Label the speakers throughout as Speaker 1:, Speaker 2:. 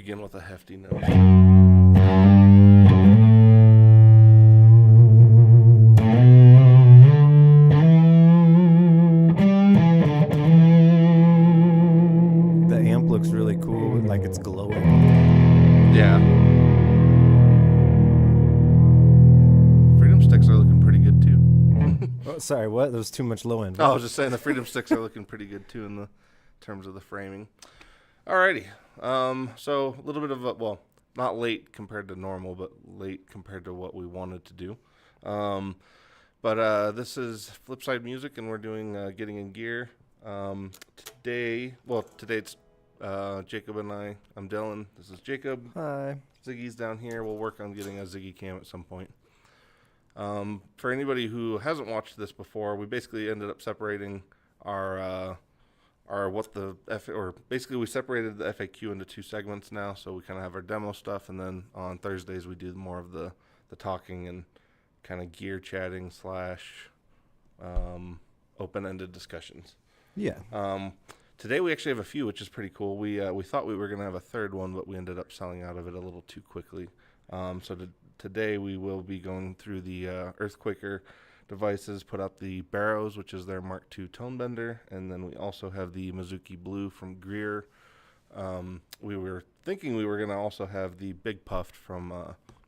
Speaker 1: begin with a hefty note.
Speaker 2: The amp looks really cool, like it's glowing.
Speaker 1: Yeah. Freedom sticks are looking pretty good too.
Speaker 2: Oh, sorry, what? There was too much low end.
Speaker 1: Oh, I was just saying the Freedom sticks are looking pretty good too in the terms of the framing. Alrighty. So a little bit of a, well, not late compared to normal, but late compared to what we wanted to do. But this is Flipside Music, and we're doing Getting in Gear. Today it's Jacob and I. I'm Dylan. This is Jacob.
Speaker 2: Hi.
Speaker 1: Ziggy's down here. We'll work on getting a Ziggy cam at some point. For anybody who hasn't watched this before, we basically ended up separating basically we separated the FAQ into two segments now. So we kind of have our demo stuff, and then on Thursdays we do more of the talking and kind of gear chatting / open-ended discussions.
Speaker 2: Yeah.
Speaker 1: Today we actually have a few, which is pretty cool. We thought we were going to have a third one, but we ended up selling out of it a little too quickly. Today we will be going through the FEarthquaker devices, put out the Barrows, which is their Mark II tone bender, and then we also have the Mizuki Blue from Greer. We were thinking we were going to also have the Big Puffed from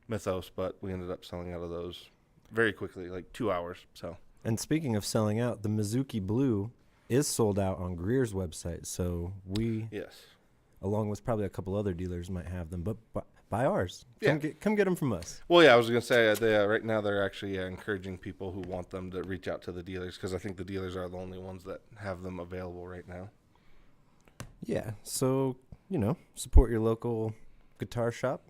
Speaker 1: Mythos, but we ended up selling out of those very quickly, like 2 hours. So.
Speaker 2: And speaking of selling out, the Mizuki Blue is sold out on Greer's website, so we, along with probably a couple other dealers, might have them, but buy ours. Come get them from us.
Speaker 1: Well, yeah, I was going to say, right now they're actually encouraging people who want them to reach out to the dealers, because I think the dealers are the only ones that have them available right now.
Speaker 2: Yeah, so, support your local guitar shop.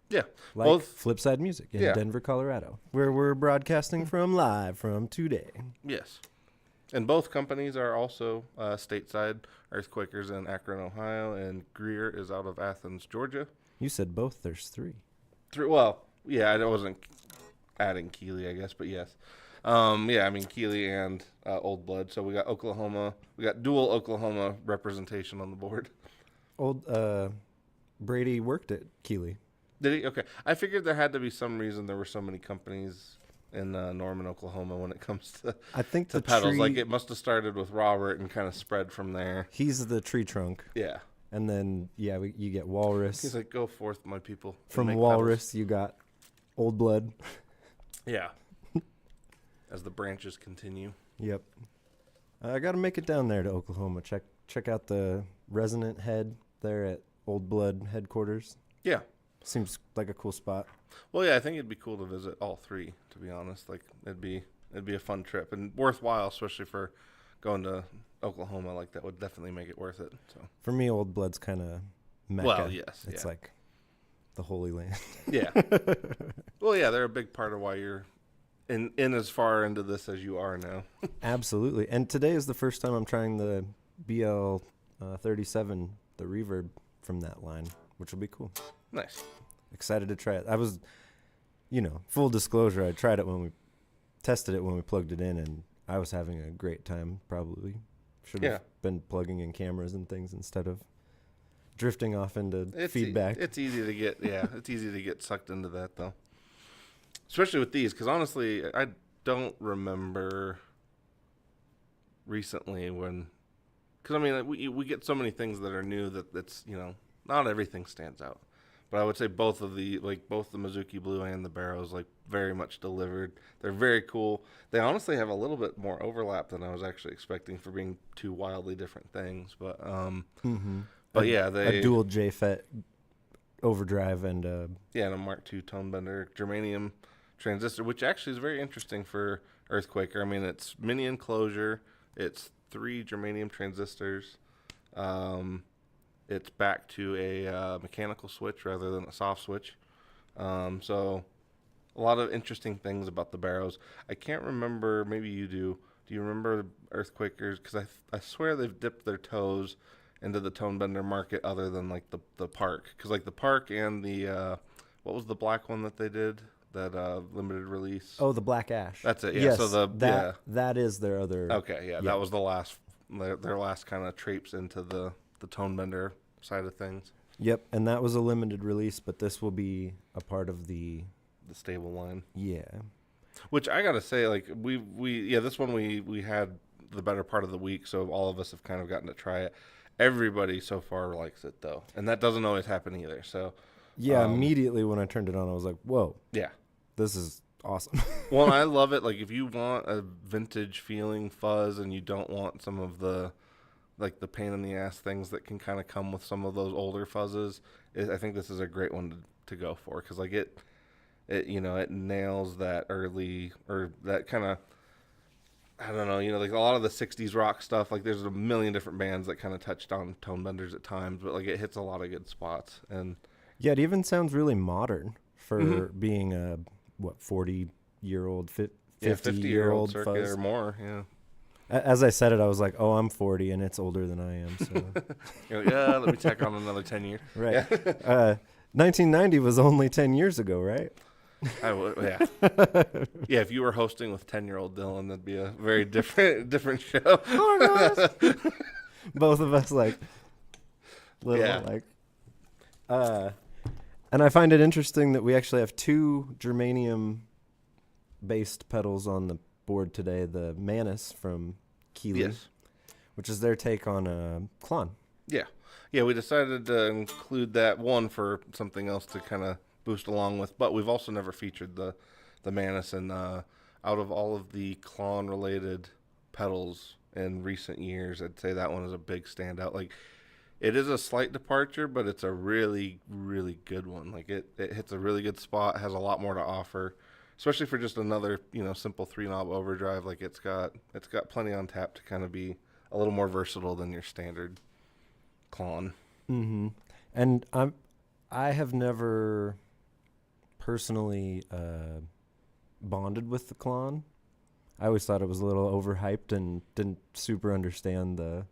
Speaker 1: Yeah.
Speaker 2: Like Flipside Music in Denver, Colorado, where we're broadcasting live from today.
Speaker 1: Yes. And both companies are also stateside. FEarthquaker's in Akron, Ohio, and Greer is out of Athens, Georgia.
Speaker 2: You said both. There's three.
Speaker 1: Well, yeah, I wasn't adding Keeley, I guess, but yes. Keeley and Old Blood. So we got Oklahoma. We got dual Oklahoma representation on the board.
Speaker 2: Brady worked at Keeley.
Speaker 1: Did he? Okay. I figured there had to be some reason there were so many companies in Norman, Oklahoma when it comes to pedals. Like it must have started with Robert and kind of spread from there.
Speaker 2: He's the tree trunk.
Speaker 1: Yeah.
Speaker 2: And then, you get Walrus.
Speaker 1: He's like, go forth, my people.
Speaker 2: From Walrus, you got Old Blood.
Speaker 1: Yeah. As the branches continue.
Speaker 2: Yep. I got to make it down there to Oklahoma. Check out the resonant head there at Old Blood headquarters.
Speaker 1: Yeah.
Speaker 2: Seems like a cool spot.
Speaker 1: Well, yeah, I think it'd be cool to visit all three, to be honest. Like, it'd be a fun trip and worthwhile, especially for going to Oklahoma. Like, that would definitely make it worth it. So
Speaker 2: for me, Old Blood's kind of Mecca.
Speaker 1: Well, yes.
Speaker 2: It's like the Holy Land. Yeah.
Speaker 1: Well, yeah, they're a big part of why you're in as far into this as you are now.
Speaker 2: Absolutely. And today is the first time I'm trying the BL 37, the reverb from that line, which will be cool.
Speaker 1: Nice.
Speaker 2: Excited to try it. I was, full disclosure, I tried it when we tested it when we plugged it in, and I was having a great time. Probably should have been plugging in cameras and things instead of drifting off into feedback.
Speaker 1: It's easy to get, it's easy to get sucked into that, though. Especially with these, because honestly, I don't remember recently because we get so many things that are new that it's, not everything stands out. But I would say both the Mizuki Blue and the Barrows, very much delivered. They're very cool. They honestly have a little bit more overlap than I was actually expecting for being two wildly different things. But a
Speaker 2: dual JFET overdrive and
Speaker 1: and a Mark II tone bender germanium transistor, which actually is very interesting for FEarthquaker. I mean, it's mini enclosure. It's 3 germanium transistors. It's back to a mechanical switch rather than a soft switch. So a lot of interesting things about the Barrows. I can't remember, maybe you do. Do you remember FEarthquakers? Because I swear they've dipped their toes into the tone bender market other than the Park. Because the Park and the, what was the black one that they did? That limited release?
Speaker 2: Oh, the Black Ash.
Speaker 1: That's it, yeah.
Speaker 2: Yes,
Speaker 1: So
Speaker 2: that is their other.
Speaker 1: Okay, yeah. That was the last, their last kind of traipse into the tone bender side of things.
Speaker 2: Yep, and that was a limited release, but this will be a part of the
Speaker 1: stable line.
Speaker 2: Yeah.
Speaker 1: Which I gotta say, like this one we had the better part of the week, so all of us have kind of gotten to try it. Everybody so far likes it though, and that doesn't always happen either. So
Speaker 2: yeah, immediately when I turned it on, I was like, "Whoa,
Speaker 1: yeah,
Speaker 2: this is awesome."
Speaker 1: Well, I love it. Like if you want a vintage feeling fuzz, and you don't want some of the like the pain in the ass things that can kind of come with some of those older fuzzes, I think this is a great one to go for because like it it nails that early or that kind of I don't know, like a lot of the 60s rock stuff, like there's a million different bands that kind of touched on tone benders at times, but like it hits a lot of good spots. And
Speaker 2: yeah, it even sounds really modern for being a 40-year-old 50-year-old fuzz
Speaker 1: or more, yeah.
Speaker 2: As I said it, I was like, "Oh, I'm 40 and it's older than I am." So
Speaker 1: You're like, yeah, let me tack on another 10 years.
Speaker 2: Right. Yeah. 1990 was only 10 years ago, right?
Speaker 1: I would, yeah. Yeah, if you were hosting with 10-year-old Dylan, that'd be a very different show.
Speaker 2: Oh my gosh. Both of us like little like and I find it interesting that we actually have 2 germanium based pedals on the board today, the Manus from Keeley, which is their take on a Klon. Yeah.
Speaker 1: Yeah, we decided to include that one for something else to kind of boost along with, but we've also never featured the Manus, and out of all of the Klon related pedals in recent years, I'd say that one is a big standout. Like it is a slight departure, but it's a really, really good one. Like it hits a really good spot, has a lot more to offer, especially for just another, simple 3-knob overdrive. Like it's got plenty on tap to kind of be a little more versatile than your standard Klon.
Speaker 2: Mm-hmm. And I have never personally bonded with the Klon. I always thought it was a little overhyped and didn't super understand the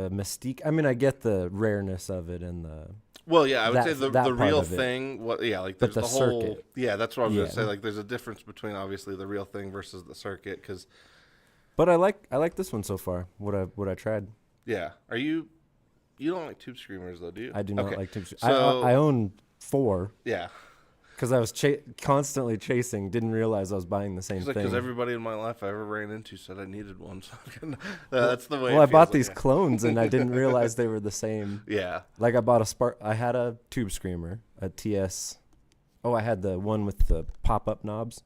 Speaker 2: mystique. I mean, I get the rareness of it and the
Speaker 1: well, yeah, I would say the real thing. Well, yeah, like there's
Speaker 2: the
Speaker 1: whole
Speaker 2: circuit.
Speaker 1: Yeah, that's what I was gonna say. Like there's a difference between obviously the real thing versus the circuit.
Speaker 2: But I like this one so far. What I tried.
Speaker 1: Yeah, you don't like tube screamers though, do you?
Speaker 2: I do not like tube screamers.
Speaker 1: So,
Speaker 2: I own 4.
Speaker 1: Yeah.
Speaker 2: Because I was constantly chasing, didn't realize I was buying the same thing.
Speaker 1: Because everybody in my life I ever ran into said I needed one, so that's the way.
Speaker 2: Well, I bought these clones and I didn't realize they were the same.
Speaker 1: Yeah.
Speaker 2: Like I bought I had a tube screamer, a TS. Oh, I had the one with the pop-up knobs.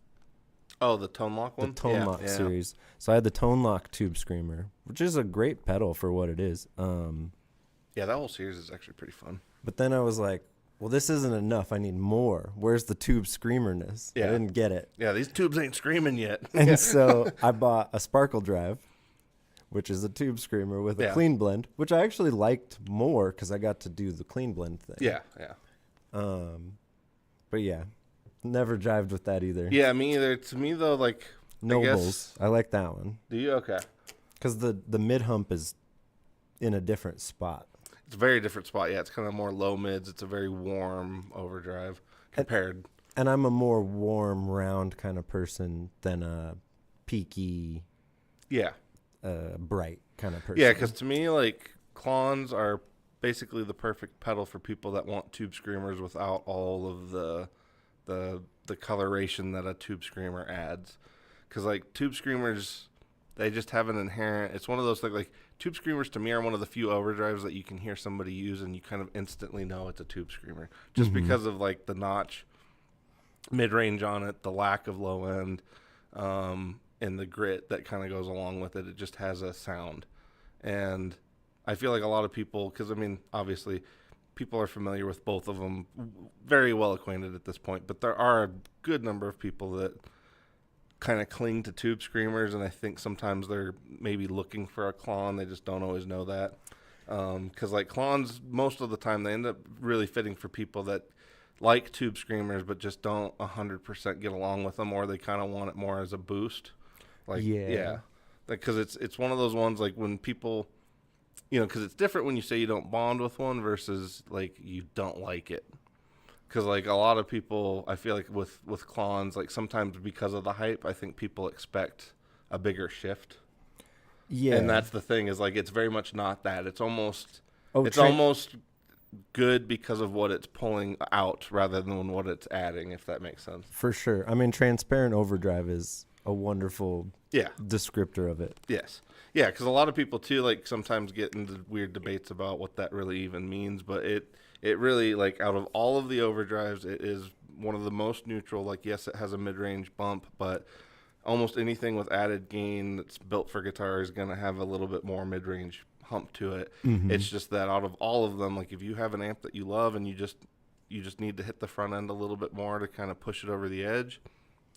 Speaker 1: Oh, the Tone Lock one?
Speaker 2: The Tone Lock series. So I had the Tone Lock tube screamer, which is a great pedal for what it is.
Speaker 1: Yeah, that whole series is actually pretty fun.
Speaker 2: But then I was like, well, this isn't enough. I need more. Where's the tube screamerness?
Speaker 1: Yeah.
Speaker 2: I didn't get it.
Speaker 1: Yeah, these tubes ain't screaming yet.
Speaker 2: And so I bought a Sparkle Drive, which is a tube screamer with a clean blend, which I actually liked more because I got to do the clean blend thing.
Speaker 1: Yeah.
Speaker 2: But yeah, never jived with that either.
Speaker 1: Yeah, me either. To me, though, like...
Speaker 2: Nobles. I like that one.
Speaker 1: Do you? Okay.
Speaker 2: Because the mid-hump is in a different spot.
Speaker 1: It's a very different spot. Yeah, it's kind of more low mids. It's a very warm overdrive compared.
Speaker 2: And I'm a more warm, round kind of person than a peaky, bright kind of person.
Speaker 1: Yeah, because to me, like, Klons are basically the perfect pedal for people that want tube screamers without all of the coloration that a tube screamer adds. Because, like, tube screamers, they just have an inherent... It's one of those things, like, tube screamers to me are one of the few overdrives that you can hear somebody use and you kind of instantly know it's a tube screamer. Just because of, like, the notch mid-range on it, the lack of low end, and the grit that kind of goes along with it. It just has a sound. And I feel like a lot of people... Because, I mean, obviously, people are familiar with both of them, very well acquainted at this point. But there are a good number of people that... kind of cling to tube screamers, and I think sometimes they're maybe looking for a Klon. They just don't always know that. Because like Klons, most of the time they end up really fitting for people that like tube screamers but just don't 100% get along with them, or they kind of want it more as a boost. Like because it's one of those ones like when people, because it's different when you say you don't bond with one versus like you don't like it. Because, like, a lot of people, I feel like with Klons, like, sometimes because of the hype, I think people expect a bigger shift. Yeah. And that's the thing is, like, it's very much not that. It's almost,
Speaker 2: Oh,
Speaker 1: it's almost good because of what it's pulling out rather than what it's adding, if that makes sense.
Speaker 2: For sure. I mean, transparent overdrive is a wonderful descriptor of it.
Speaker 1: Yes. Yeah, because a lot of people, too, like, sometimes get into weird debates about what that really even means, but it really, like, out of all of the overdrives, it is one of the most neutral. Like, yes, it has a mid-range bump, but almost anything with added gain that's built for guitar is going to have a little bit more mid-range hump to it.
Speaker 2: Mm-hmm.
Speaker 1: It's just that out of all of them, like, if you have an amp that you love and you just need to hit the front end a little bit more to kind of push it over the edge,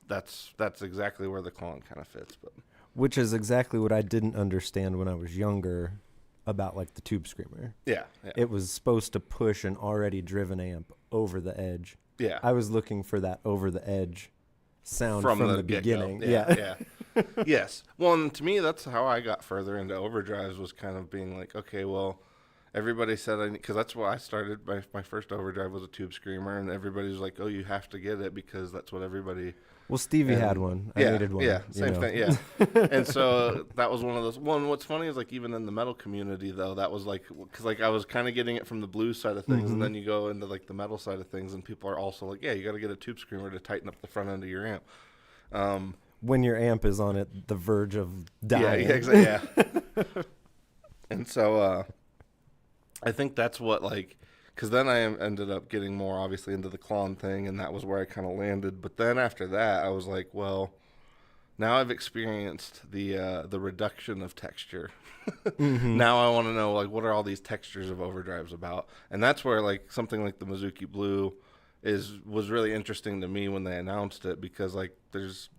Speaker 1: that's exactly where the Klon kind of fits. But
Speaker 2: which is exactly what I didn't understand when I was younger about, like, the Tube Screamer.
Speaker 1: Yeah.
Speaker 2: It was supposed to push an already driven amp over the edge.
Speaker 1: Yeah.
Speaker 2: I was looking for that over the edge sound from the beginning.
Speaker 1: Yeah. Yes. Well, and to me, that's how I got further into overdrives, was kind of being like, okay, well, everybody said because that's why I started. My first overdrive was a Tube Screamer, and everybody was like, oh, you have to get it because that's what everybody.
Speaker 2: Well, Stevie had one. I needed one.
Speaker 1: Yeah, same thing. Yeah. And so that was one of those. What's funny is, like, even in the metal community, though, that was like, because, like, I was kind of getting it from the blues side of things, and then you go into, like, the metal side of things, and people are also like, yeah, you got to get a Tube Screamer to tighten up the front end of your amp.
Speaker 2: When your amp is on the verge of dying.
Speaker 1: Yeah, exactly. Yeah. And so I think that's what, like, because then I ended up getting more, obviously, into the Klon thing, and that was where I kind of landed. But then after that, I was like, well, now I've experienced the reduction of texture. Now I want to know, like, what are all these textures of overdrives about? And that's where, like, something like the Mizuki Blue was really interesting to me when they announced it, because, like, there's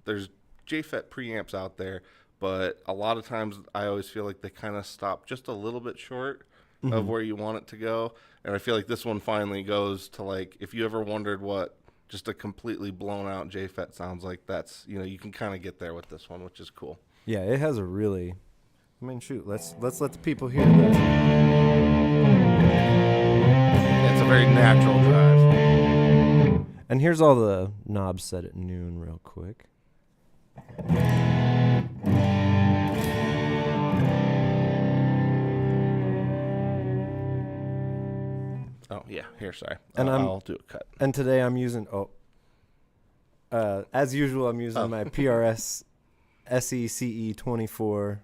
Speaker 1: JFET preamps out there, but a lot of times I always feel like they kind of stop just a little bit short of where you want it to go. And I feel like this one finally goes to, like, if you ever wondered what just a completely blown out JFET sounds like, that's, you can kind of get there with this one, which is cool.
Speaker 2: Yeah, it has a really, I mean, shoot, let's let the people hear that.
Speaker 1: It's a very natural drive.
Speaker 2: And here's all the knobs set at noon real quick.
Speaker 1: Oh, yeah. Here, sorry.
Speaker 2: And
Speaker 1: I'll do a cut.
Speaker 2: And today I'm using, as usual, I'm using my PRS SECE 24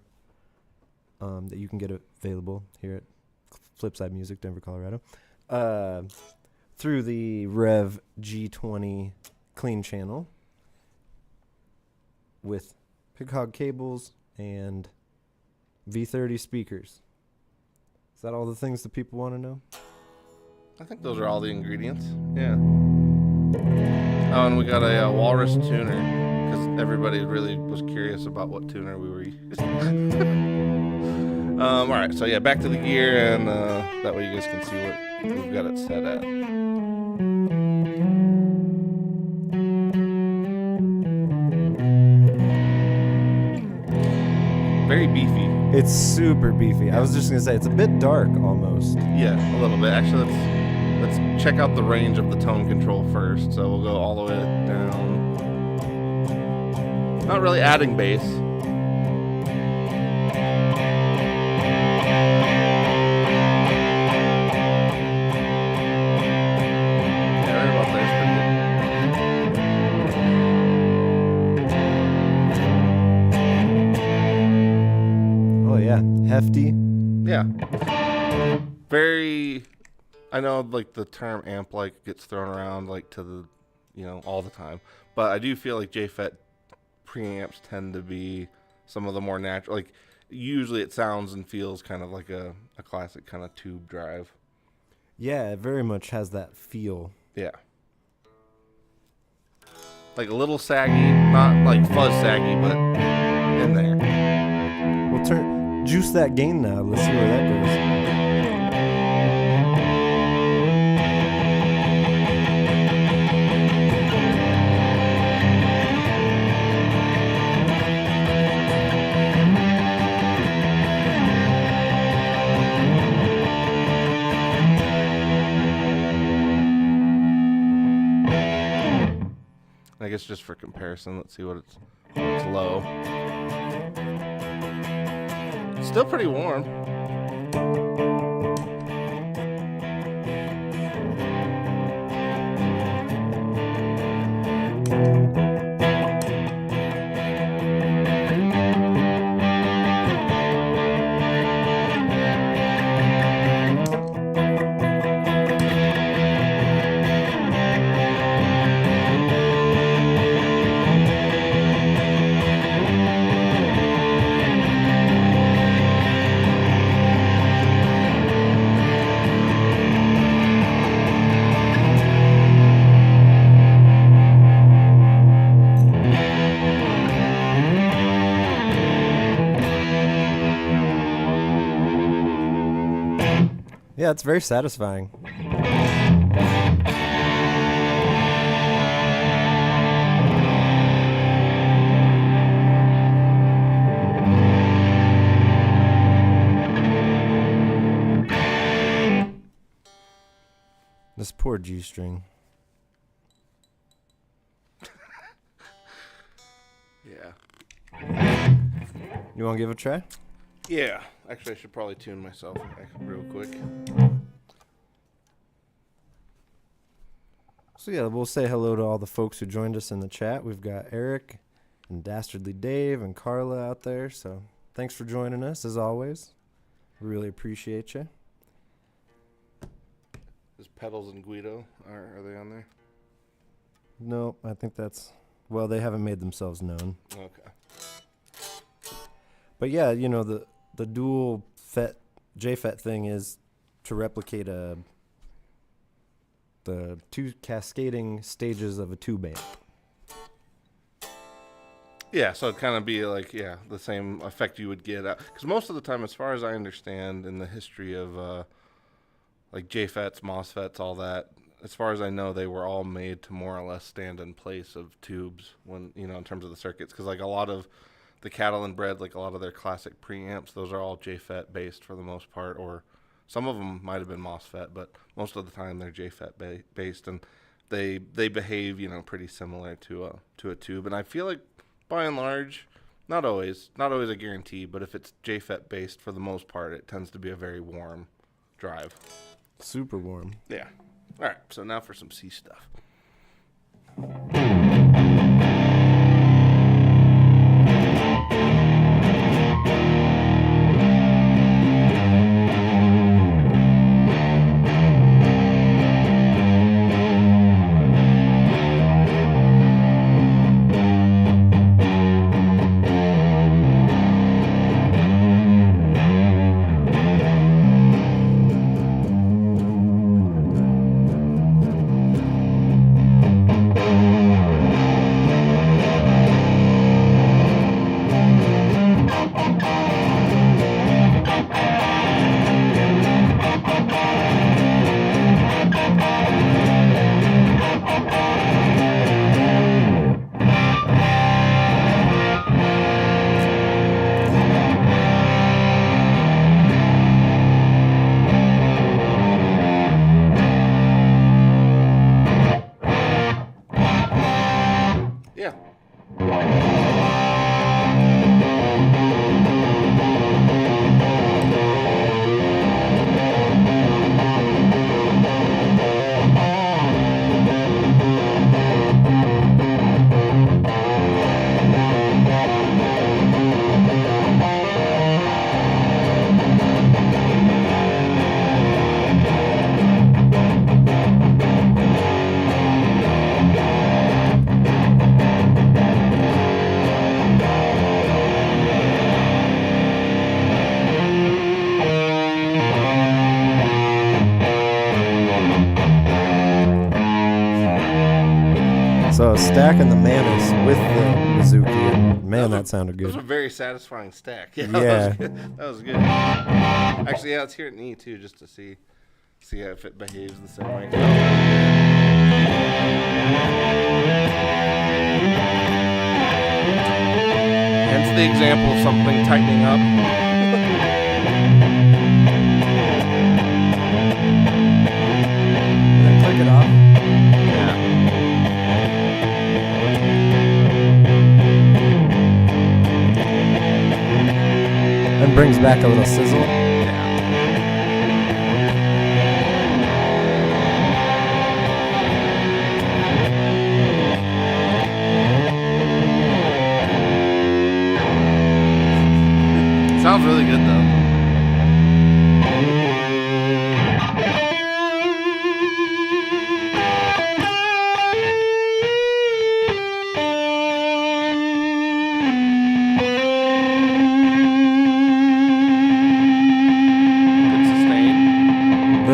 Speaker 2: that you can get available here at Flipside Music, Denver, Colorado, through the Rev G20 clean channel with Pighog cables and V30 speakers. Is that all the things that people want to know?
Speaker 1: I think those are all the ingredients. Yeah. Oh, and we got a Walrus tuner, because everybody really was curious about what tuner we were using. All right, so yeah, back to the gear, and that way you guys can see what we've got it set at. Very beefy.
Speaker 2: It's super beefy. I was just going to say, it's a bit dark almost.
Speaker 1: Yeah, a little bit. Actually, let's check out the range of the tone control first. So we'll go all the way down. Not really adding bass. Yeah, right about there is pretty good.
Speaker 2: Oh, yeah. Hefty.
Speaker 1: Yeah. Very, I know, like, the term amp-like gets thrown around, like, to the, all the time. But I do feel like JFET preamps tend to be some of the more natural, like, usually it sounds and feels kind of like a classic kind of tube drive.
Speaker 2: Yeah, it very much has that feel.
Speaker 1: Yeah. Like a little saggy, not like fuzz saggy, but in there.
Speaker 2: We'll juice that gain now. Let's see where that goes.
Speaker 1: I guess just for comparison, let's see what it's low. It's still pretty warm.
Speaker 2: Yeah, it's very satisfying. This poor G string.
Speaker 1: Yeah.
Speaker 2: You want to give it a try?
Speaker 1: Yeah. Actually, I should probably tune myself real quick.
Speaker 2: So yeah, we'll say hello to all the folks who joined us in the chat. We've got Eric and Dastardly Dave and Carla out there. So thanks for joining us, as always. We really appreciate you.
Speaker 1: Is Pedals and Guido, are they on there?
Speaker 2: No, I think that's... Well, they haven't made themselves known.
Speaker 1: Okay.
Speaker 2: But yeah, you know, the dual FET, JFET thing is to replicate the two cascading stages of a tube amp.
Speaker 1: Yeah, so it'd kind of be like, the same effect you would get. Because most of the time, as far as I understand in the history of like JFETs, MOSFETs, all that, as far as I know, they were all made to more or less stand in place of tubes when, in terms of the circuits. Because like a lot of the cattle and bred, like a lot of their classic preamps, those are all JFET based for the most part, or some of them might have been MOSFET, but most of the time they're JFET based, and they behave, pretty similar to a tube. And I feel like by and large, not always a guarantee, but if it's JFET based for the most part, it tends to be a very warm drive.
Speaker 2: Super warm.
Speaker 1: Yeah. All right, so now for some C stuff.
Speaker 2: So stacking the Manus with the Mizuki, and man, that sounded good.
Speaker 1: It was a very satisfying stack.
Speaker 2: Yeah.
Speaker 1: That was good. Actually, yeah, let's hear it in E too, just to see if it behaves the same way. Hence the example of something tightening up.
Speaker 2: And then click it off. And brings back a little sizzle.
Speaker 1: Sounds really good though.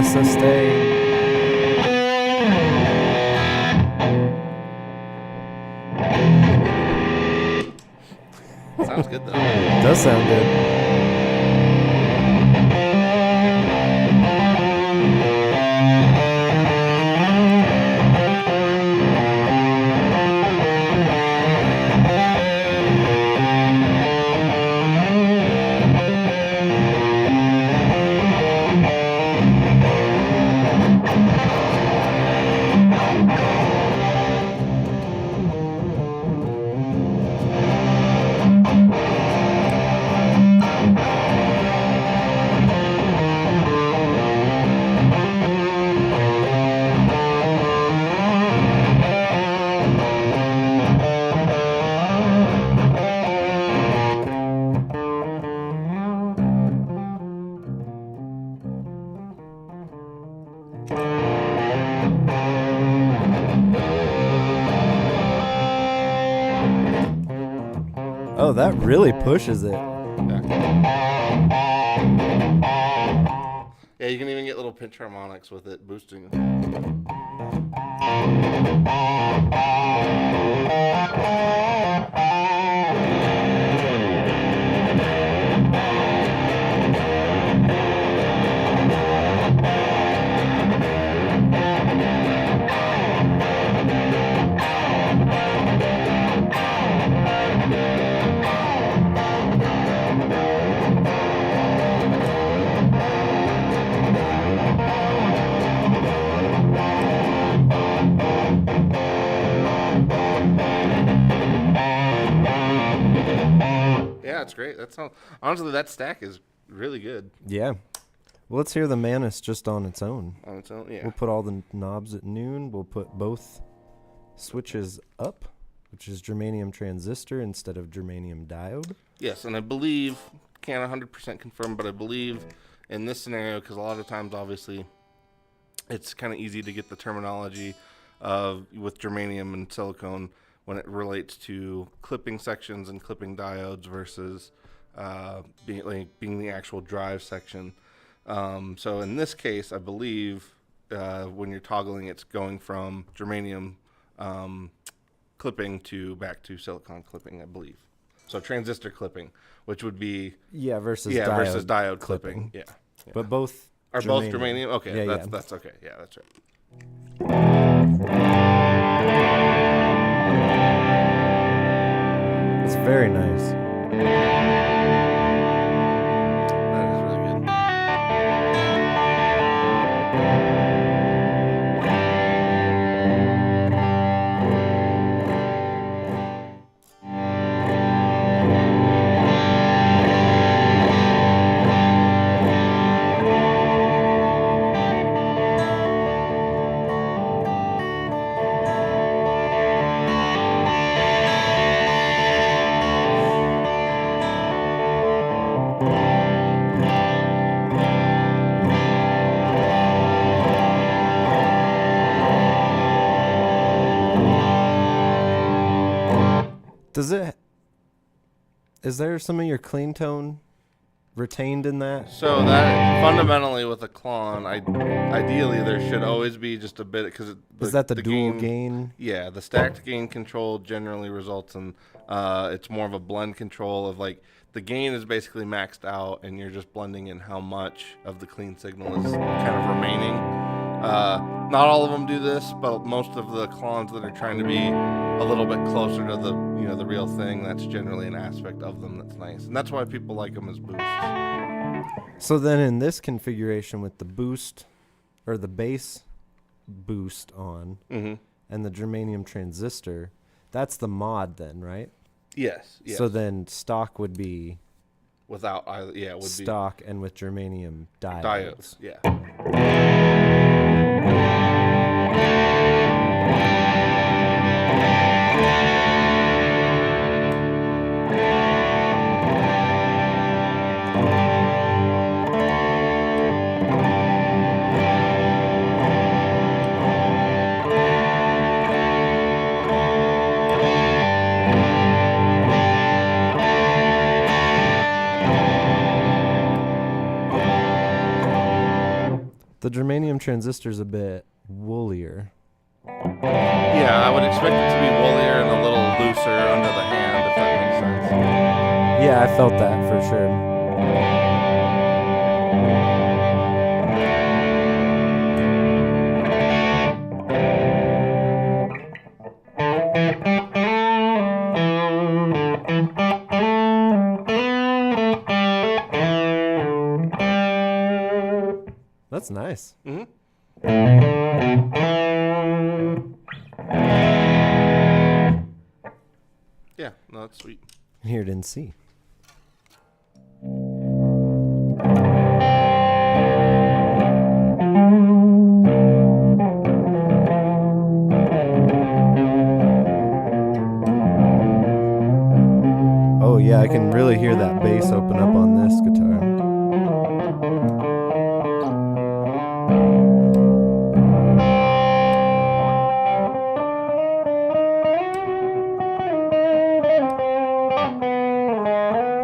Speaker 2: Sustain.
Speaker 1: Sounds good though.
Speaker 2: It does sound good. Oh, that really pushes it.
Speaker 1: Yeah, you can even get little pinch harmonics with it boosting. Yeah, it's great. Honestly, that stack is really good.
Speaker 2: Yeah. Well, let's hear the Manus just on its own.
Speaker 1: On its own, yeah.
Speaker 2: We'll put all the knobs at noon. We'll put both switches up, which is germanium transistor instead of germanium diode.
Speaker 1: Yes, and I believe, can't 100% confirm, but I believe in this scenario, because a lot of times, obviously, it's kind of easy to get the terminology with germanium and silicone when it relates to clipping sections and clipping diodes versus being the actual drive section. So in this case, I believe when you're toggling, it's going from germanium clipping back to silicon clipping, I believe. So transistor clipping, which would be
Speaker 2: versus
Speaker 1: diode clipping. Yeah.
Speaker 2: But both
Speaker 1: are both germanium. Okay, that's okay. Yeah, that's right.
Speaker 2: It's very nice.
Speaker 1: That is really good.
Speaker 2: Is there some of your clean tone retained in that?
Speaker 1: So that fundamentally with a Klon, ideally there should always be just a bit, because
Speaker 2: is that the dual gain?
Speaker 1: Yeah, the stacked gain control generally results in it's more of a blend control of like the gain is basically maxed out and you're just blending in how much of the clean signal is kind of remaining. Not all of them do this, but most of the Klons that are trying to be a little bit closer to the the real thing, that's generally an aspect of them that's nice, and that's why people like them as boosts.
Speaker 2: So then in this configuration with the boost or the bass boost on and the germanium transistor, that's the mod then, right?
Speaker 1: Yes.
Speaker 2: So then stock would be
Speaker 1: without either. Yeah, it would
Speaker 2: stock and with germanium diodes.
Speaker 1: Yeah.
Speaker 2: The germanium transistor's a bit woollier.
Speaker 1: Yeah, I would expect it to be woollier and a little looser under the hand, if that makes sense.
Speaker 2: Yeah, I felt that for sure. That's nice.
Speaker 1: Mm-hmm. Yeah, no, that's sweet.
Speaker 2: Hear it in C. Oh yeah, I can really hear that bass open up on this guitar.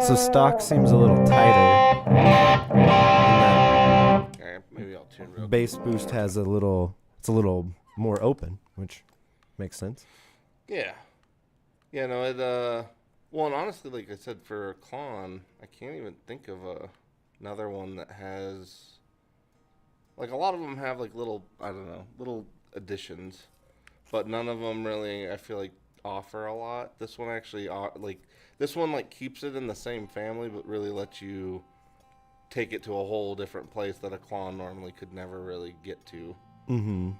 Speaker 2: So stock seems a little tighter.
Speaker 1: Okay, maybe I'll tune real
Speaker 2: Bass boost has it's a little more open, which makes sense.
Speaker 1: Yeah. Yeah, no, well, and honestly, like I said, for a Klon, I can't even think of another one that has, like, a lot of them have, like, little, I don't know, little additions, but none of them really, I feel like, offer a lot. This one actually, keeps it in the same family, but really lets you take it to a whole different place that a Klon normally could never really get to.
Speaker 2: Mm-hmm.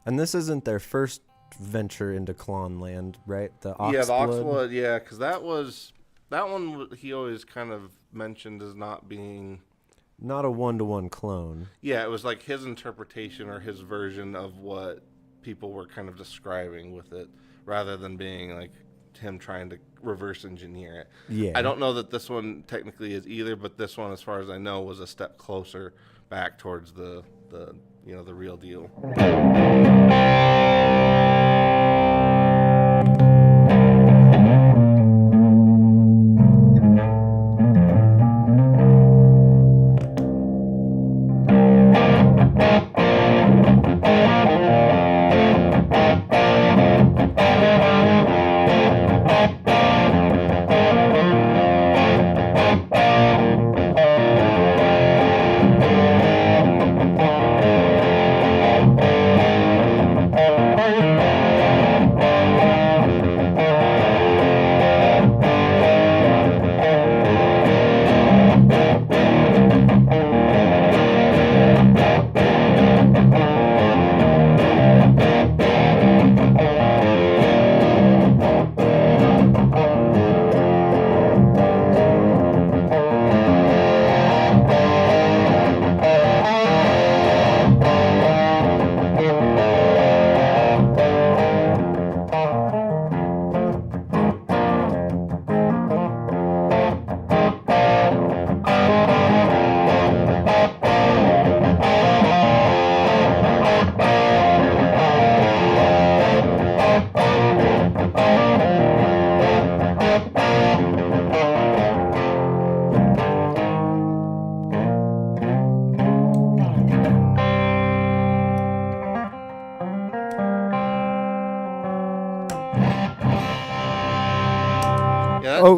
Speaker 2: And this isn't their first venture into Klon land, right? The Oxblood.
Speaker 1: Yeah, the Oxblood, yeah, because that one he always kind of mentioned as not being...
Speaker 2: Not a one-to-one clone.
Speaker 1: Yeah, it was like his interpretation or his version of what people were kind of describing with it, rather than being like him trying to reverse engineer it.
Speaker 2: Yeah.
Speaker 1: I don't know that this one technically is either, but this one, as far as I know, was a step closer back towards the real deal.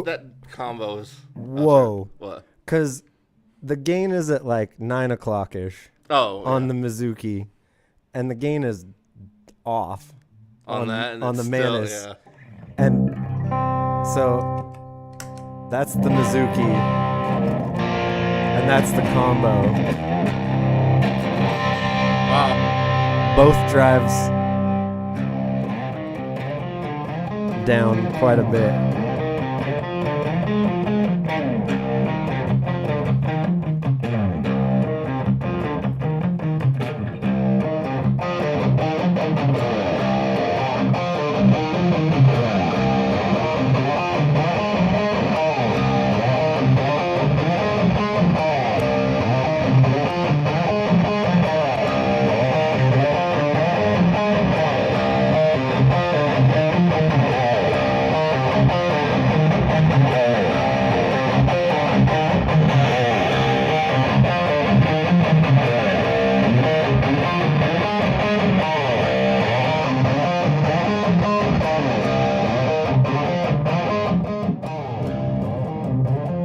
Speaker 1: That combo is...
Speaker 2: Whoa.
Speaker 1: What?
Speaker 2: Because the gain is at like 9 o'clock ish.
Speaker 1: Oh,
Speaker 2: on the Mizuki, and the gain is off
Speaker 1: on that
Speaker 2: on the Manus.
Speaker 1: Yeah.
Speaker 2: And so that's the Mizuki, and that's the combo.
Speaker 1: Wow.
Speaker 2: Both drives down quite a bit.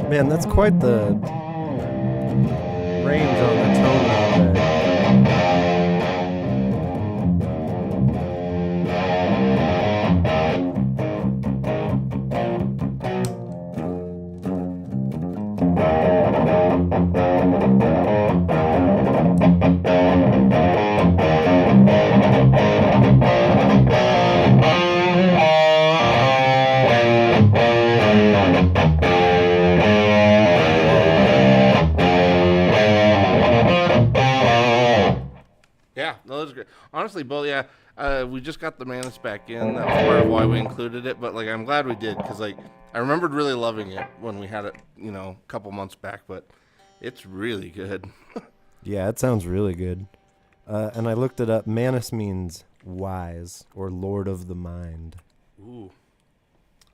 Speaker 2: Man, that's quite the range on the tone out there.
Speaker 1: Honestly, both, yeah. We just got the Manus back in. That was part of why we included it. But like, I'm glad we did, because like, I remembered really loving it when we had it, a couple months back. But it's really good.
Speaker 2: Yeah, it sounds really good. And I looked it up. Manus means wise or lord of the mind.
Speaker 1: Ooh,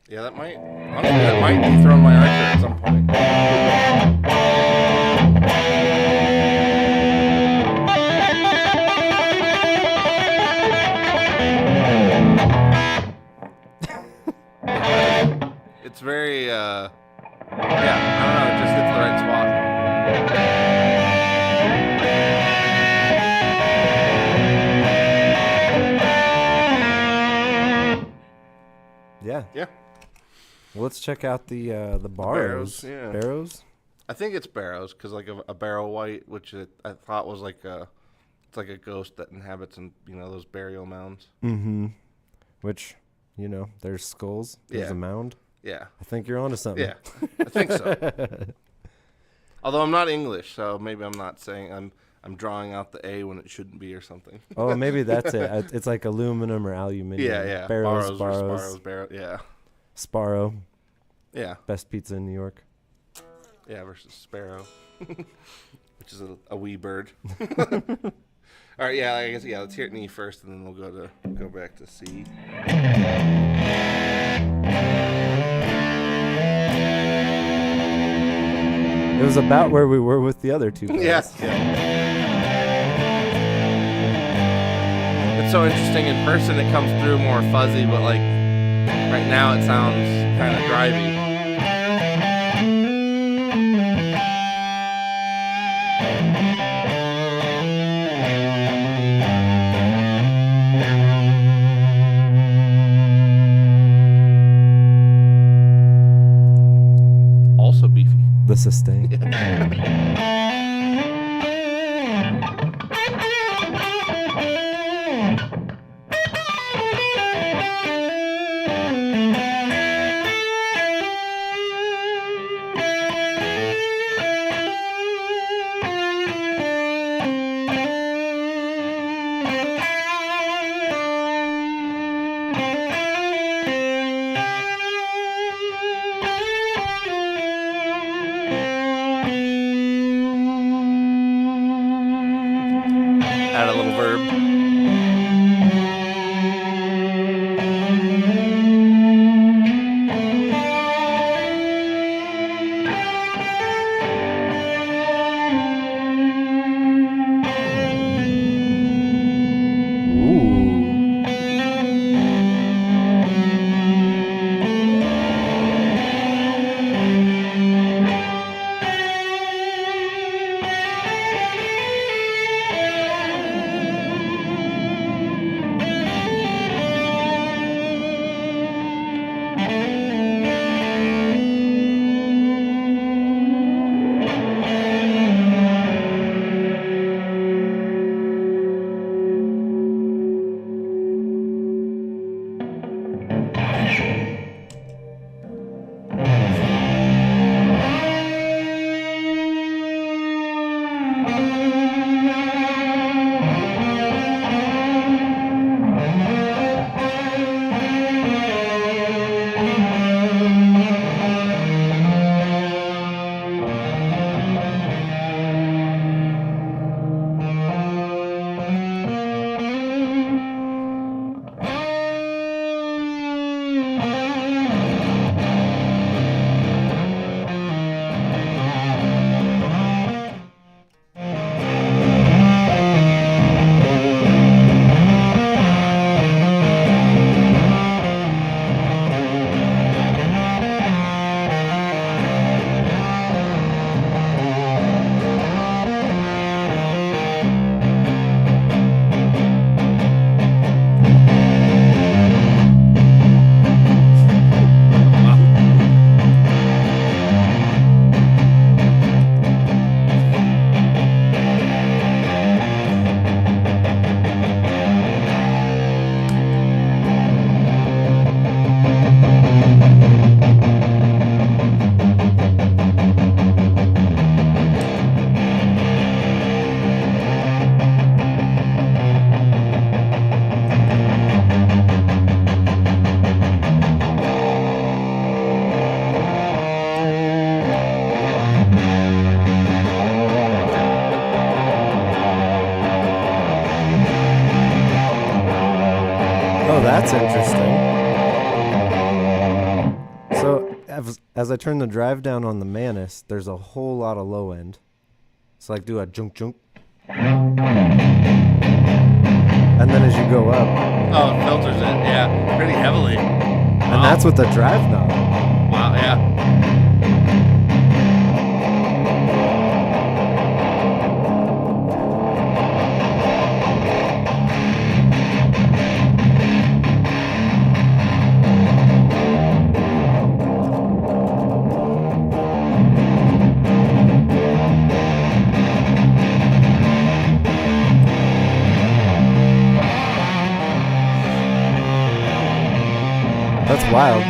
Speaker 1: Yeah, that might dethrone my archer at some point. It's very, yeah, I don't know, it just hits the right spot.
Speaker 2: Yeah.
Speaker 1: Yeah.
Speaker 2: Well, let's check out the Barrows.
Speaker 1: Yeah.
Speaker 2: Barrows?
Speaker 1: I think it's Barrows, because like a barrow white, which I thought was like it's like a ghost that inhabits in, those burial mounds.
Speaker 2: Mm-hmm. Which, there's skulls. There's a mound.
Speaker 1: Yeah.
Speaker 2: I think you're onto something.
Speaker 1: Yeah, I think so. Although I'm not English, so maybe I'm not saying I'm drawing out the A when it shouldn't be or something.
Speaker 2: Oh, maybe that's it. It's like aluminum or aluminium.
Speaker 1: Yeah.
Speaker 2: Barrows.
Speaker 1: Yeah.
Speaker 2: Sparrow.
Speaker 1: Yeah.
Speaker 2: Best pizza in New York.
Speaker 1: Yeah, versus Sparrow, which is a wee bird. All right, I guess let's hear it in E first, and then we'll go back to C.
Speaker 2: It was about where we were with the other two guys.
Speaker 1: Yes. Yeah. It's so interesting in person. It comes through more fuzzy, but like right now it sounds kind of drivey. Also beefy.
Speaker 2: The sustain.
Speaker 1: Add a little verb.
Speaker 2: Oh, that's interesting. as I turn the drive down on the Manus, there's a whole lot of low end. So like do a junk junk. And then as you go up.
Speaker 1: Oh, it filters it. Yeah, pretty heavily.
Speaker 2: And that's with the drive knob.
Speaker 1: Wow, yeah.
Speaker 2: That's wild.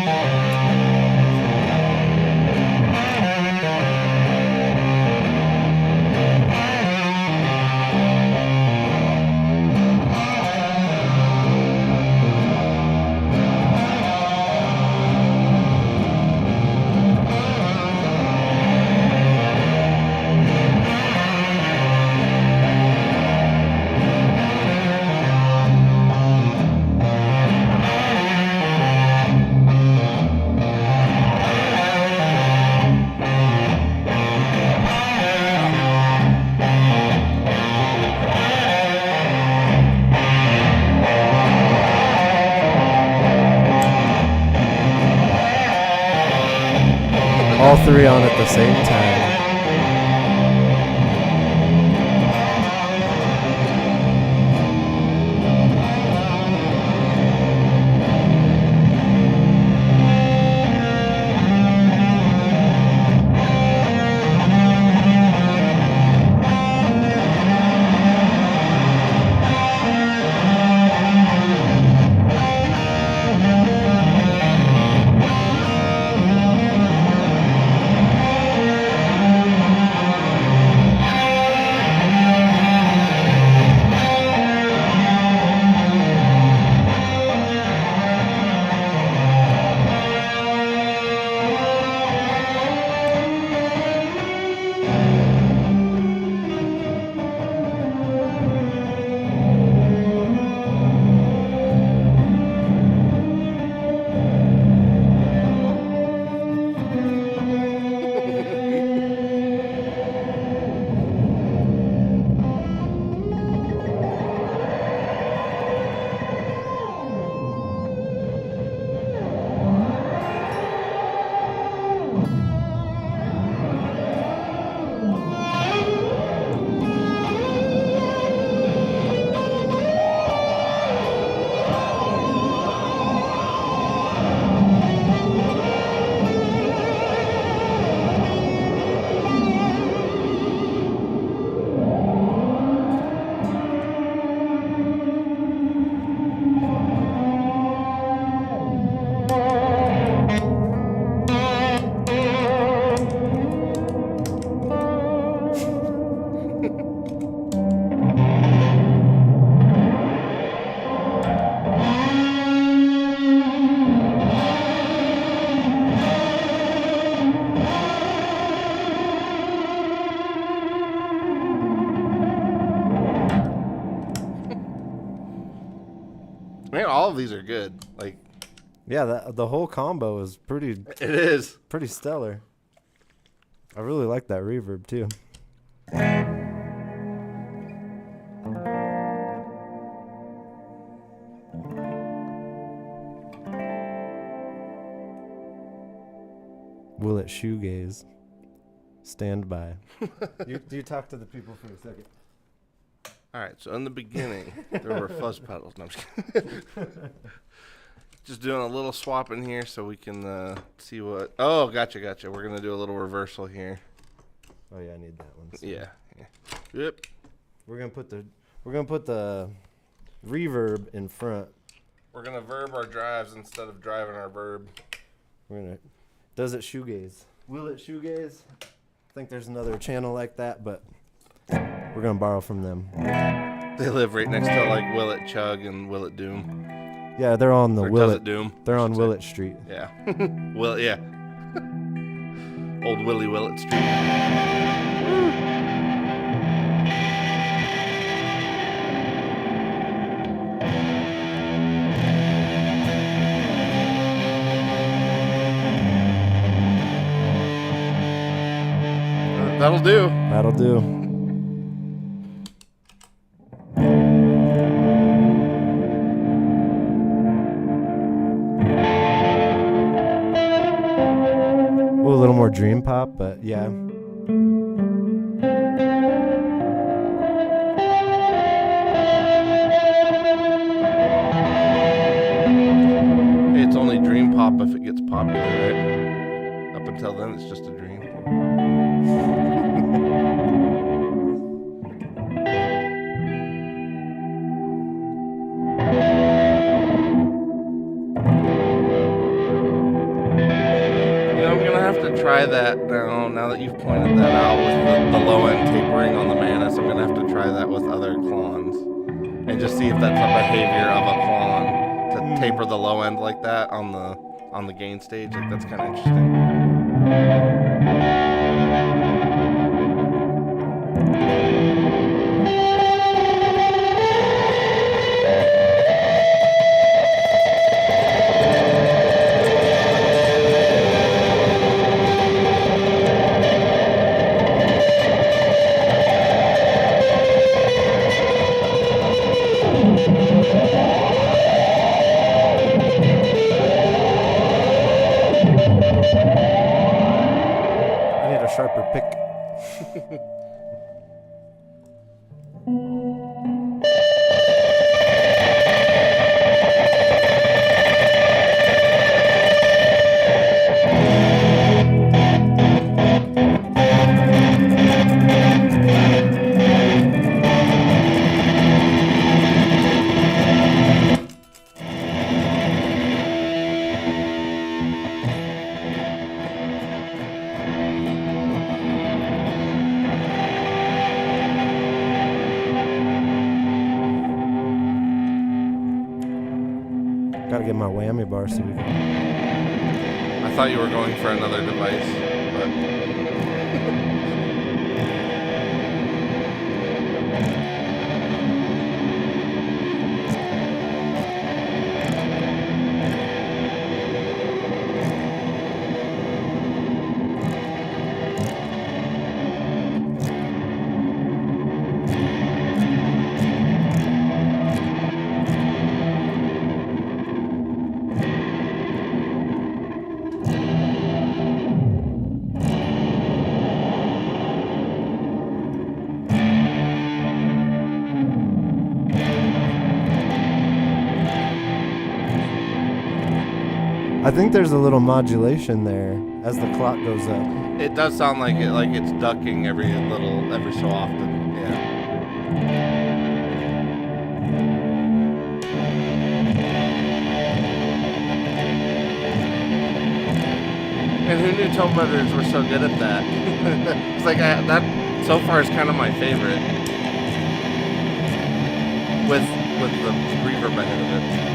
Speaker 2: All three on at the same time.
Speaker 1: Man, all of these are good. Like,
Speaker 2: yeah, the whole combo is
Speaker 1: it is
Speaker 2: pretty stellar. I really like that reverb too. Will it shoegaze? Stand by. you talk to the people for a second.
Speaker 1: All right, so in the beginning, there were fuzz pedals. No, I'm just kidding. Just doing a little swap in here so we can see what... Oh, gotcha. We're going to do a little reversal here.
Speaker 2: Oh, yeah, I need that one. So.
Speaker 1: Yeah. Yep.
Speaker 2: We're going to put the reverb in front.
Speaker 1: We're going to verb our drives instead of driving our verb.
Speaker 2: Does it shoegaze? Will it shoegaze? I think there's another channel like that, but we're going to borrow from them.
Speaker 1: They live right next to like Will It Chug and Will It Doom.
Speaker 2: Yeah, they're on the
Speaker 1: Will It Doom.
Speaker 2: They're on Willett Street.
Speaker 1: Yeah. Yeah. Old Willie Willett Street. That'll do.
Speaker 2: That'll do. Ooh, a little more dream pop, but yeah.
Speaker 1: It's only dream pop if it gets popular, right? Up until then, it's just a dream. I'm gonna have to try that now that you've pointed that out with the low end tapering on the Manus. I'm gonna have to try that with other clones and just see if that's a behavior of a clone to taper the low end like that on the gain stage. Like, that's kind of interesting.
Speaker 2: Sharper pick. Gotta get my whammy bar so we can...
Speaker 1: I thought you were going for another device, but...
Speaker 2: I think there's a little modulation there as the clock goes up.
Speaker 1: It does sound like it's ducking every so often. Yeah. And who knew tone benders were so good at that? It's like that so far is kind of my favorite. With the reverb ahead of it.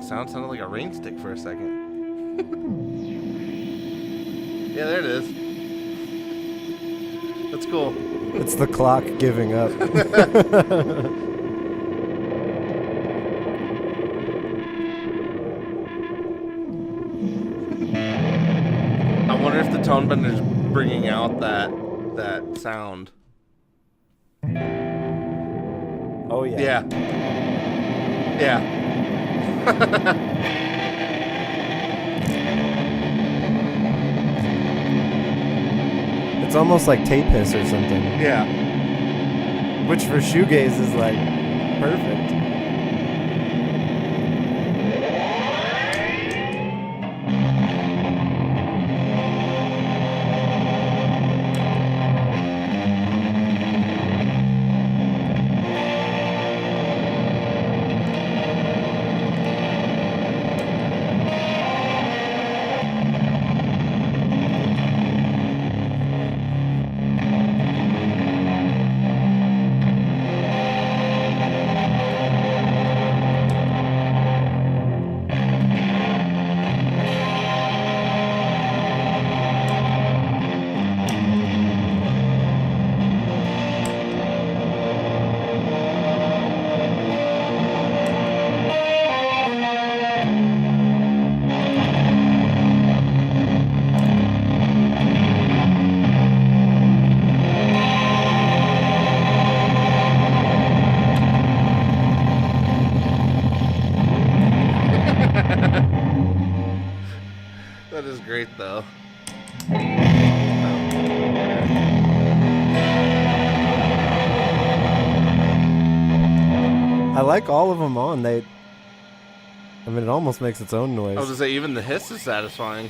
Speaker 1: Sound sounded like a rain stick for a second. Yeah, there it is. That's cool.
Speaker 2: It's the clock giving up.
Speaker 1: I wonder if the tone bender's bringing out that sound.
Speaker 2: Oh yeah.
Speaker 1: Yeah. Yeah.
Speaker 2: It's almost like tape hiss or something.
Speaker 1: Yeah.
Speaker 2: Which for shoegaze is like perfect.
Speaker 1: great though.
Speaker 2: I like all of them on. I mean, it almost makes its own noise.
Speaker 1: I was gonna say, even the hiss is satisfying.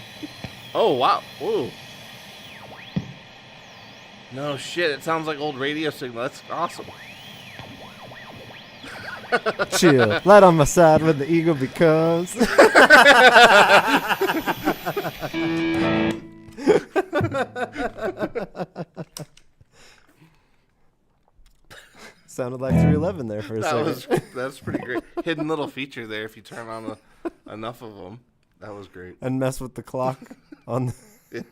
Speaker 1: Oh, wow. Ooh. No shit, it sounds like old radio signal. That's awesome.
Speaker 2: Chill. Light on my side when the eagle becomes. Sounded like 311 there for a second.
Speaker 1: That's pretty great. Hidden little feature there if you turn on enough of them. That was great.
Speaker 2: And mess with the clock on the...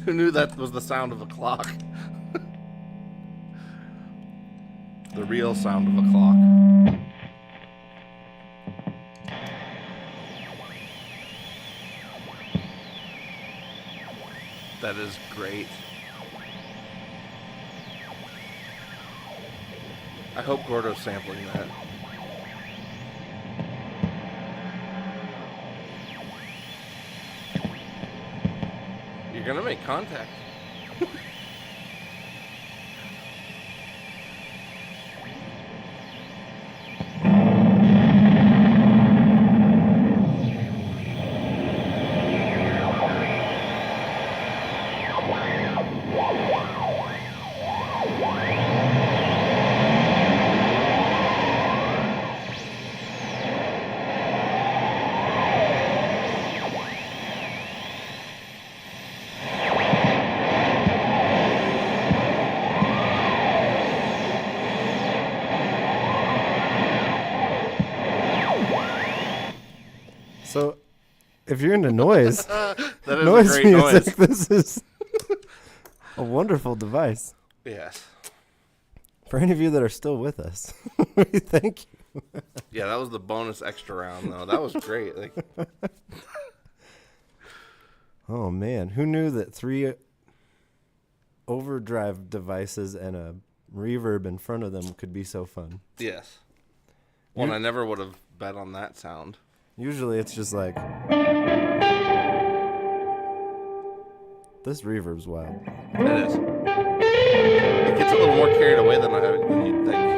Speaker 1: Who knew that was the sound of a clock? The real sound of a clock. That is great. I hope Gordo's sampling that. You're gonna make contact.
Speaker 2: So, if you're into noise,
Speaker 1: noise
Speaker 2: music,
Speaker 1: noise.
Speaker 2: This is a wonderful device.
Speaker 1: Yes.
Speaker 2: For any of you that are still with us, we thank you.
Speaker 1: Yeah, that was the bonus extra round, though. That was great. Like,
Speaker 2: oh man, who knew that 3 overdrive devices and a reverb in front of them could be so fun?
Speaker 1: yes. Well, I never would have bet on that sound.
Speaker 2: Usually it's just like, this reverb's wild.
Speaker 1: It is. It gets a little more carried away than you'd think.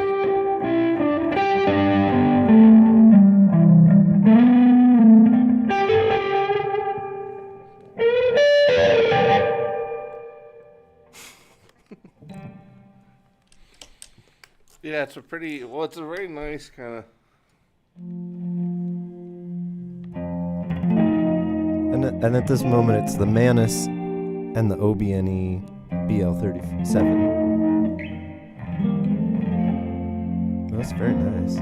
Speaker 1: Yeah, it's a very nice kind of...
Speaker 2: And at this moment, it's the Manus and the OBNE BL37. That's very nice.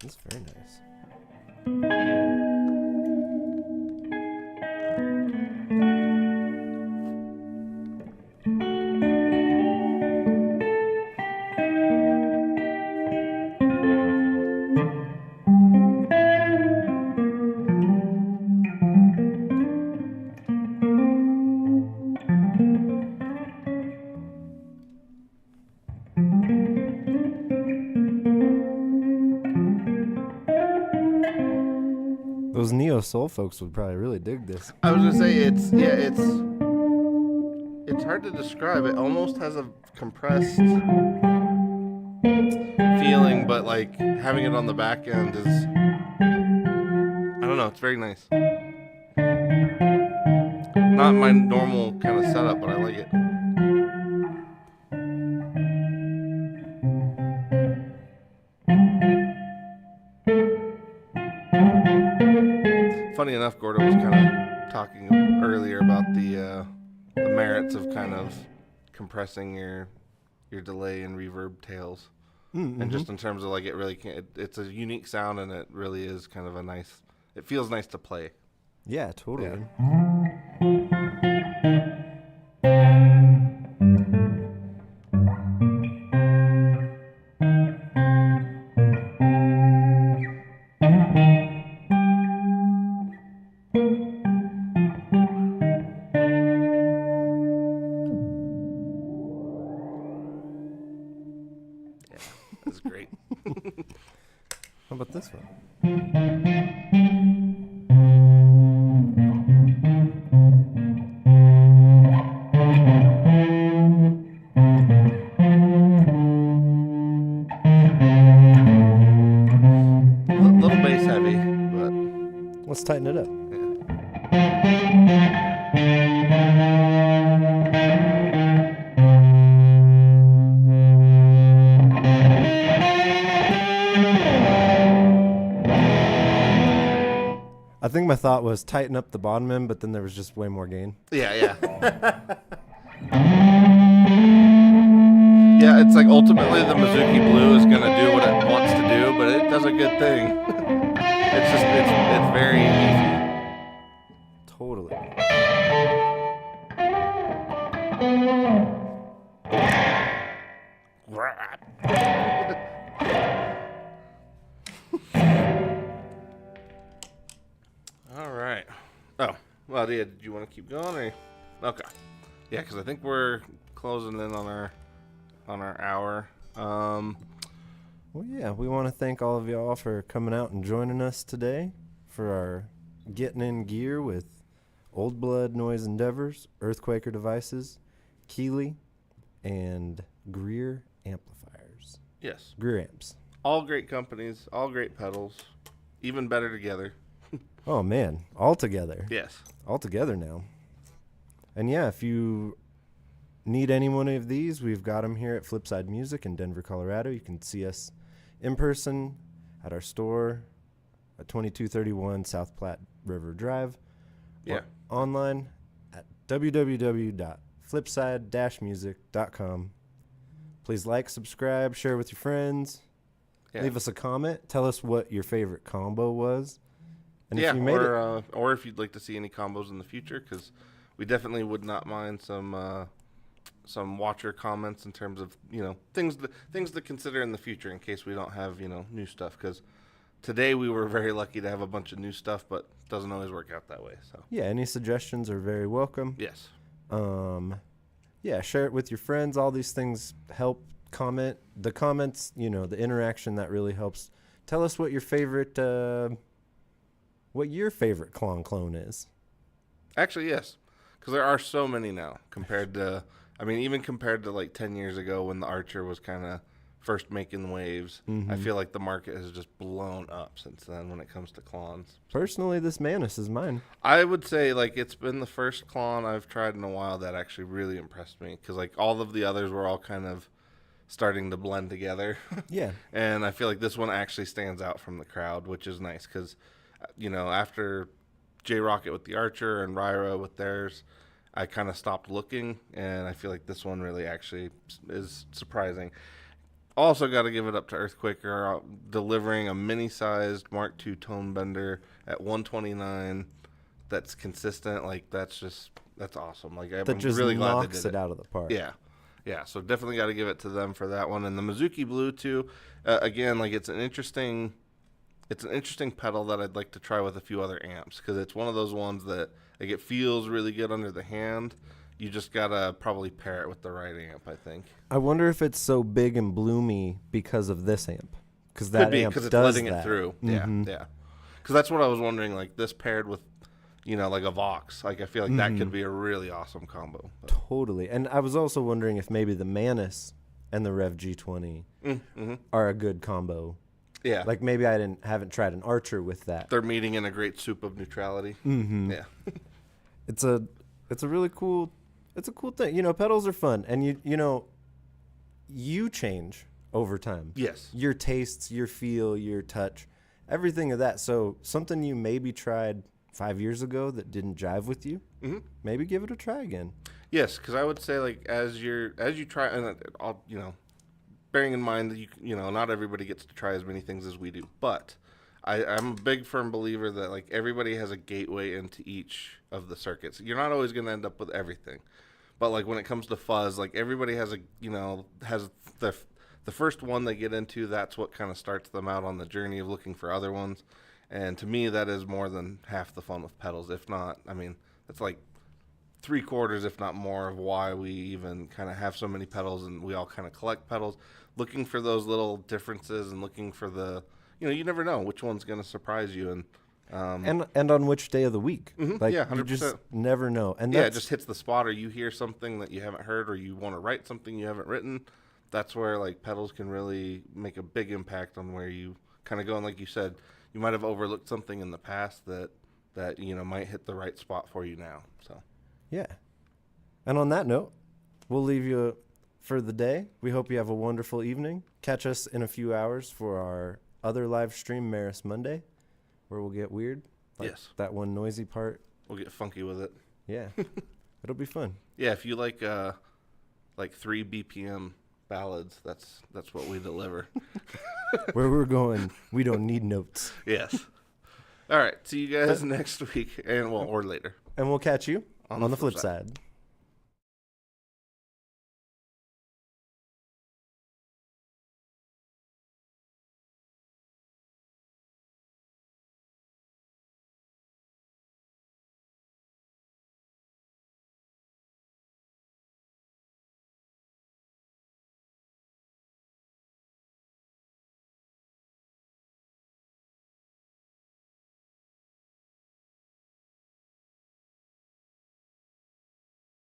Speaker 2: That's very nice. Those neo soul folks would probably really dig this.
Speaker 1: I was gonna say it's hard to describe. It almost has a compressed feeling, but like having it on the back end is, I don't know, it's very nice. Not my normal kind of setup, but I like it. Funny enough, Gordo was kind of talking earlier about the merits of kind of compressing your delay and reverb tails, and just in terms of like it really can. It's a unique sound, and it really is kind of a nice. It feels nice to play.
Speaker 2: Yeah, totally.
Speaker 1: That's great.
Speaker 2: How about this one?
Speaker 1: Little bass heavy, but
Speaker 2: let's tighten it up. I think my thought was tighten up the bottom end, but then there was just way more gain.
Speaker 1: Yeah. Yeah, it's like ultimately the Mizuki Blue is going to do what it wants to do, but it does a good thing. It's very easy.
Speaker 2: Totally.
Speaker 1: All right. Oh, well, yeah, did you want to keep going? Or? Okay. Yeah, because I think we're closing in on our hour.
Speaker 2: Well, yeah, we want to thank all of y'all for coming out and joining us today for our Getting in Gear with Old Blood Noise Endeavors, FEarthquaker Devices, Keeley, and Greer Amplifiers.
Speaker 1: Yes.
Speaker 2: Greer Amps.
Speaker 1: All great companies, all great pedals, even better together.
Speaker 2: Oh, man, all together.
Speaker 1: Yes.
Speaker 2: All together now. And yeah, if you need any one of these, we've got them here at Flipside Music in Denver, Colorado. You can see us in person at our store at 2231 South Platte River Drive.
Speaker 1: Yeah.
Speaker 2: Or online at www.flipside-music.com. Please like, subscribe, share with your friends. Yeah. Leave us a comment. Tell us what your favorite combo was.
Speaker 1: And yeah, if you made or if you'd like to see any combos in the future, because we definitely would not mind some watcher comments in terms of things to consider in the future in case we don't have new stuff. Because today we were very lucky to have a bunch of new stuff, but it doesn't always work out that way. So
Speaker 2: yeah, any suggestions are very welcome.
Speaker 1: Yes.
Speaker 2: Yeah, share it with your friends. All these things help. Comment the comments. The interaction that really helps. Tell us what your favorite clone is.
Speaker 1: Actually, yes, because there are so many now compared to, even compared to like 10 years ago when the Archer was kind of first making waves. I feel like the market has just blown up since then when it comes to clones.
Speaker 2: Personally, this Manus is mine.
Speaker 1: I would say like it's been the first clone I've tried in a while that actually really impressed me, because like all of the others were all kind of starting to blend together.
Speaker 2: Yeah.
Speaker 1: And I feel like this one actually stands out from the crowd, which is nice because, after J-Rocket with the Archer and Ryra with theirs, I kind of stopped looking, and I feel like this one really actually is surprising. Also got to give it up to FEarthquaker delivering a mini-sized Mark II tone bender at 129 that's consistent. Like, that's awesome. Like, I'm really glad they did
Speaker 2: it out of the park.
Speaker 1: Yeah. Yeah, so definitely got to give it to them for that one. And the Mizuki Blue, too, again, like, it's an interesting pedal that I'd like to try with a few other amps, because it's one of those ones that, like, it feels really good under the hand. You just got to probably pair it with the right amp, I think.
Speaker 2: I wonder if it's so big and bloomy because of this amp. Because that amp does that. Because it's letting it through.
Speaker 1: Mm-hmm. Yeah. Because that's what I was wondering, like, this paired with, like a Vox. Like, I feel like that could be a really awesome combo.
Speaker 2: But. Totally. And I was also wondering if maybe the Manus and the Rev G20 are a good combo.
Speaker 1: Yeah.
Speaker 2: Like, maybe I haven't tried an Archer with that.
Speaker 1: They're meeting in a great soup of neutrality.
Speaker 2: Mm-hmm.
Speaker 1: Yeah.
Speaker 2: It's a really cool... It's a cool thing. Pedals are fun. And, you change over time.
Speaker 1: Yes.
Speaker 2: Your tastes, your feel, your touch, everything of that. So something you maybe tried 5 years ago that didn't jive with you, maybe give it a try again.
Speaker 1: Yes, because I would say, like, as you try, and bearing in mind that not everybody gets to try as many things as we do, but I'm a big firm believer that, like, everybody has a gateway into each of the circuits. You're not always going to end up with everything, but, like, when it comes to fuzz, like, everybody has the first one they get into. That's what kind of starts them out on the journey of looking for other ones. And to me, that is more than half the fun with pedals. If not, I mean, that's like 3/4, if not more, of why we even kind of have so many pedals, and we all kind of collect pedals, looking for those little differences and looking for the, you never know which one's going to surprise you. And
Speaker 2: on which day of the week. Like,
Speaker 1: yeah, 100%.
Speaker 2: You just never know. And
Speaker 1: it just hits the spot, or you hear something that you haven't heard, or you want to write something you haven't written. That's where, like, pedals can really make a big impact on where you kind of go. And like you said, you might have overlooked something in the past that might hit the right spot for you now. So,
Speaker 2: yeah. And on that note, we'll leave you for the day. We hope you have a wonderful evening. Catch us in a few hours for our other live stream, Maris Monday, where we'll get weird. Like
Speaker 1: yes.
Speaker 2: That one noisy part.
Speaker 1: We'll get funky with it.
Speaker 2: Yeah. It'll be fun.
Speaker 1: Yeah, if you like 3 BPM ballads, that's what we deliver.
Speaker 2: Where we're going, we don't need notes.
Speaker 1: Yes. All right. See you guys next week, or later.
Speaker 2: And we'll catch you on the flip side.